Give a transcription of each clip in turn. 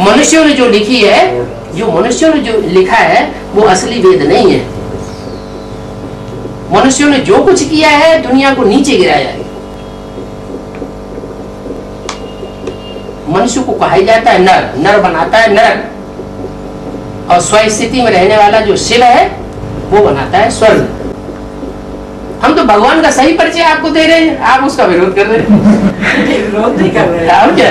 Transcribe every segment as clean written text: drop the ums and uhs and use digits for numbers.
मनुष्यों ने जो लिखी है, जो मनुष्यों ने जो लिखा है वो असली वेद नहीं है। मनुष्यों ने जो कुछ किया है दुनिया को नीचे गिराया है। मनुष्य को कहा जाता है नर, नर बनाता है नरक, और स्व स्थिति में रहने वाला जो शिव है वो बनाता है स्वर्ग। हम तो भगवान का सही परिचय आपको दे रहे हैं, आप उसका विरोध कर रहे हैं। विरोध नहीं कर रहे हैं। आप क्या,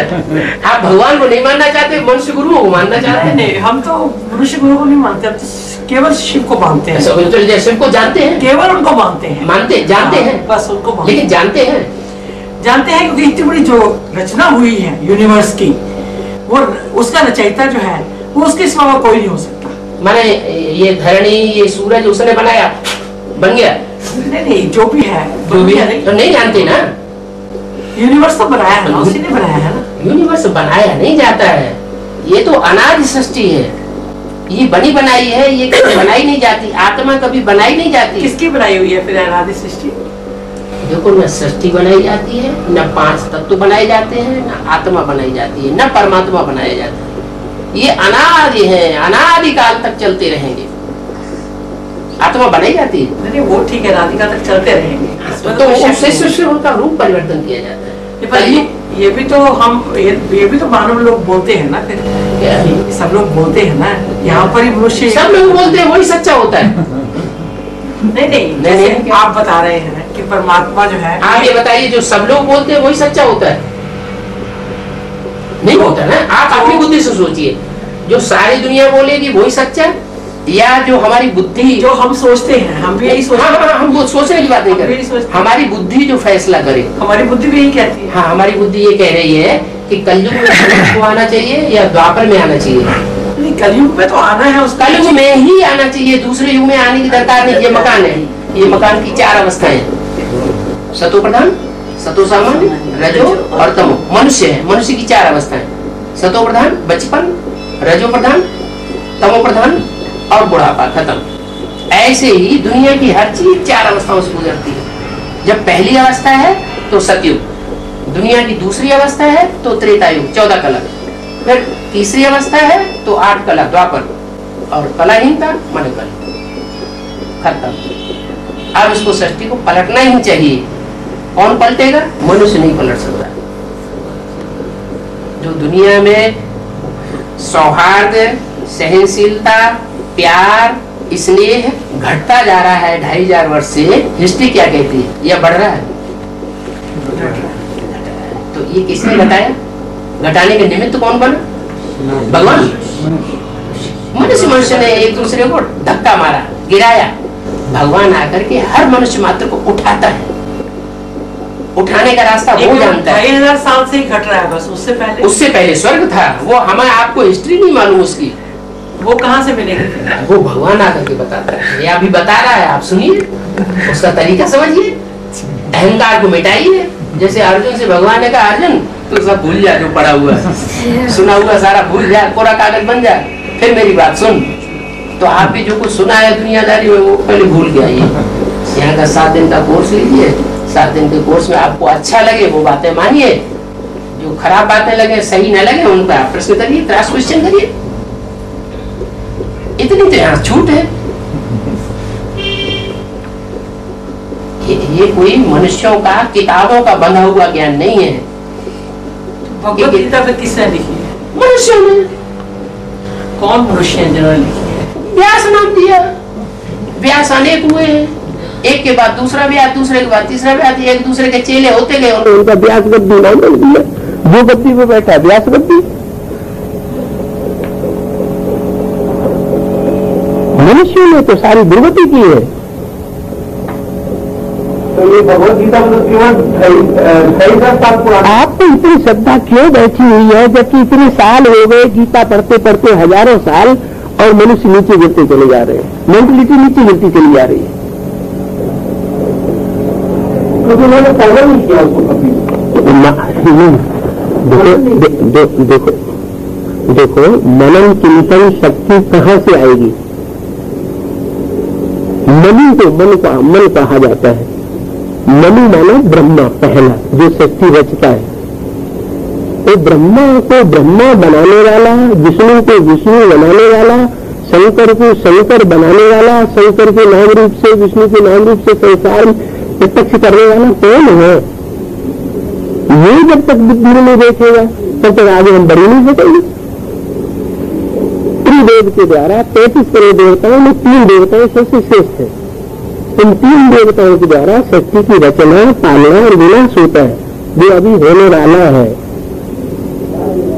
आप भगवान को नहीं मानना चाहते, मनुष्य गुरुओं को मानना चाहते हैं? नहीं, हम तो मनुष्य गुरु को नहीं मानते, हम तो केवल शिव को मानते हैं। तो शिव को जानते हैं, केवल उनको मानते हैं, मानते जानते हैं, बस उनको मानते। लेकिन जानते हैं क्योंकि इतनी बड़ी जो रचना हुई है यूनिवर्स की, वो उसका रचयिता जो है वो उसके सिवा कोई नहीं हो सकता। माने ये धरणी, ये सूरज उसने बनाया, बन गया? नहीं, जो भी है जो भी है तो नहीं जानते ना। यूनिवर्स तो बनाया है ना, उसी ने बनाया है ना। यूनिवर्स बनाया नहीं जाता है, ये तो अनादि सृष्टि है, ये बनी बनाई है, ये कभी बनाई नहीं जाती। आत्मा कभी बनाई नहीं जाती। किसकी बनाई हुई है फिर अनादि सृष्टि? देखो, न सृष्टि बनाई जाती है, न 5 तत्व बनाए जाते हैं, न आत्मा बनाई जाती है, न परमात्मा बनाया जाता है। ये अनादि है, अनादि काल तक चलते रहेंगे। आत्मा बनाई जाती है, नहीं वो ठीक है, अनादि काल तक चलते रहेंगे, तो उससे सृष्टि का रूप परिवर्तन किया जाता है। ये भी तो हम ये भी तो मानव लोग बोलते हैं ना, फिर सब लोग बोलते हैं ना, यहाँ पर ही मनुष्य सब लोग बोलते हैं वही सच्चा होता है। नहीं, आप बता रहे हैं कि परमात्मा जो है, आप ये बताइए जो सब लोग बोलते हैं वही सच्चा होता है? नहीं होता ना। आप अपनी बुद्धि से सोचिए, जो सारी दुनिया बोलेगी वही सच्चा, या जो हमारी बुद्धि, जो हम सोचते हैं, हम भी यही सोचते हैं। हम वो सोचने की बात नहीं कर रहे, हमारी बुद्धि जो फैसला करे। हमारी बुद्धि भी यही कहती है। हाँ, हमारी बुद्धि ये कह रही है कि कलयुग में मनुष्य को आना चाहिए या द्वापर में आना चाहिए। नहीं, कलयुग में तो आना है, उस कलयुग में ही आना चाहिए, दूसरे युग में आने की दरकार नहीं। ये मकान है, ये मकान की 4 अवस्थाएं, सतो प्रधान, सतो सामान्य, रजो और तमो। मनुष्य है, मनुष्य की 4 अवस्थाएं, सतो प्रधान बचपन, रजो प्रधान, तमो प्रधान और बुढ़ापा, खत्म। ऐसे ही दुनिया की हर चीज 4 अवस्थाओं से गुजरती है। जब पहली अवस्था है तो सतयुग, दुनिया की दूसरी अवस्था है तो त्रेतायुग 14 कला, फिर तीसरी अवस्था है तो 8 कला द्वापर, और कलाहीनता मन कल, खत्म। अब इसको सृष्टि को पलटना ही चाहिए। कौन पलटेगा? मनुष्य नहीं पलट सकता। जो दुनिया में सौहार्द, सहनशीलता, प्यार, स्नेह घटता जा रहा है 2500 वर्ष से, हिस्ट्री क्या कहती है? यह बढ़ रहा है। तो ये किसने घटाया? घटाने के निमित्त कौन बना? भगवान। मनुष्य ने एक दूसरे को धक्का मारा, गिराया। भगवान आकर के हर मनुष्य मात्र को उठाता है, उठाने का रास्ता वो जानता है। 2500 साल से ही घट रहा है, बस उससे पहले स्वर्ग था। वो हमें, आपको हिस्ट्री नहीं मालूम उसकी, वो कहाँ से मिलेगी? वो भगवान आकर के बताता है। ये अभी बता रहा है, आप सुनिए, उसका तरीका समझिए, अहंकार को मिटाइए। जैसे अर्जुन से भगवान ने कहा, अर्जुन तू सब भूल जा, जो पढ़ा हुआ सुना हुआ सारा भूल जा, कोरा कागज बन जा, फिर मेरी बात सुन। तो आप भी जो कुछ सुना है दुनियादारी में वो पहले भूल गया। यहाँ का 7 दिन का कोर्स लीजिए, 7 दिन के कोर्स में आपको अच्छा लगे वो बातें मानिए, जो खराब बातें लगे, सही न लगे, उन पर आप प्रश्न करिए, क्रॉस क्वेश्चन करिए। इतनी तो यहाँ छूट है। ये कोई मनुष्यों का किताबों का बंधा हुआ ज्ञान नहीं है। भगवत गीता फिर किसने लिखी है? मनुष्यों ने। कौन मनुष्य है जिन्होंने लिखी है? व्यास नाम दिया। व्यास अनेक हुए हैं, एक के बाद दूसरा व्यास, दूसरे के बाद तीसरा व्यास, एक दूसरे के चेले होते गए, उनका व्यास गद्दी नाम दिया। जो गद्दी पे बैठा व्यास गद्दी। मनुष्यों ने तो सारी दुर्गति की है। तो ये भगवत गीता आपको इतनी श्रद्धा क्यों बैठी हुई है, जबकि इतने साल हो गए गीता पढ़ते पढ़ते, हजारों साल, और मनुष्य नीचे गिरते चले जा रहे हैं, मेंटलिटी नीचे गिरती चली जा रही है। क्योंकि उन्होंने पहले नहीं किया उसको कभी। देखो मनन चिंतन शक्ति कहाँ से आएगी? मनु को मन कहा जाता है। मनु मानो ब्रह्मा, पहला जो शक्ति रचता है। तो ब्रह्मा को ब्रह्मा बनाने वाला, विष्णु को विष्णु बनाने वाला, शंकर को शंकर बनाने वाला, शंकर के नाम रूप से विष्णु के नाम रूप से संसार प्रत्यक्ष करने वाला कौन है? ये जब तक बुद्धि में नहीं देखेगा तब तक आगे हम बड़ी नहीं सकेंगे। त्रिदेव के द्वारा 33 करोड़ देवताओं में 3 देवताएं सबसे श्रेष्ठ है। इन 3 देवताओं के द्वारा सृष्टि की रचना, पालना और विनाश होता है, जो अभी होने वाला है।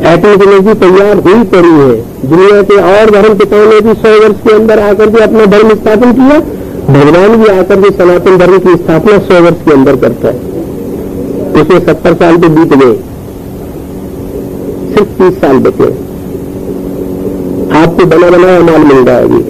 एटॉमिक एनर्जी तैयार हुई पड़ी है। दुनिया के और धर्म पिताओं ने भी 100 वर्ष के अंदर आकर के अपना धर्म स्थापन किया। भगवान भी आकर के सनातन धर्म की स्थापना 100 वर्ष के अंदर करता है। उसमें 70 साल तो बीत गए, सिर्फ 30 साल बचे। आपको बना बनाया माल मिल जाएगी।